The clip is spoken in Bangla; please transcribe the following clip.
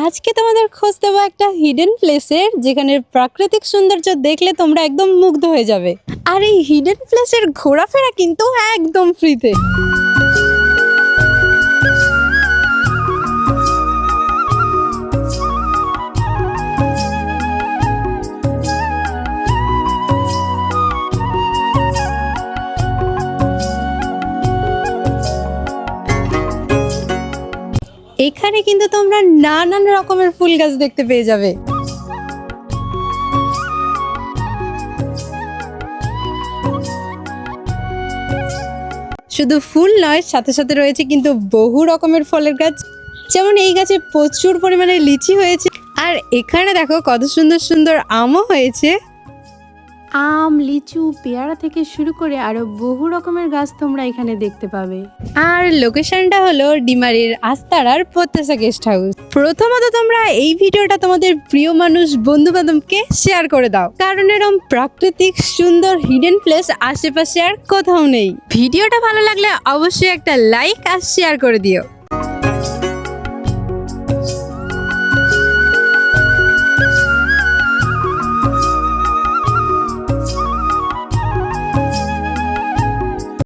আজকে তোমাদের খোঁজ দেবো একটা হিডেন প্লেসের, যেখানে প্রাকৃতিক সৌন্দর্য দেখলে তোমরা একদম মুগ্ধ হয়ে যাবে। আর এই হিডেন প্লেসের ঘোরাফেরা কিন্তু একদম ফ্রিতে। এখানে কিন্তু তোমরা নানান রকমের ফুল গাছ দেখতে পেয়ে যাবে। শুধু ফুল নয়, সাথে সাথে রয়েছে কিন্তু বহু রকমের ফলের গাছ। যেমন এই গাছে প্রচুর পরিমাণে লিচি হয়েছে, আর এখানে দেখো কত সুন্দর সুন্দর আমও হয়েছে। আম, লিচু, পেয়ারা থেকে শুরু করে আরো বহু রকমের গাছ তোমরা এখানে দেখতে পাবে। আর লোকেশনটা হলো ডিমারির আস্তারার প্রত্যাশা গেস্ট হাউস। প্রথমত তোমরা এই ভিডিওটা তোমাদের প্রিয় মানুষ, বন্ধু বান্ধবকে শেয়ার করে দাও, কারণ এরকম প্রাকৃতিক সুন্দর হিডেন প্লেস আশেপাশে আর কোথাও নেই। ভিডিওটা ভালো লাগলে অবশ্যই একটা লাইক আর শেয়ার করে দিও।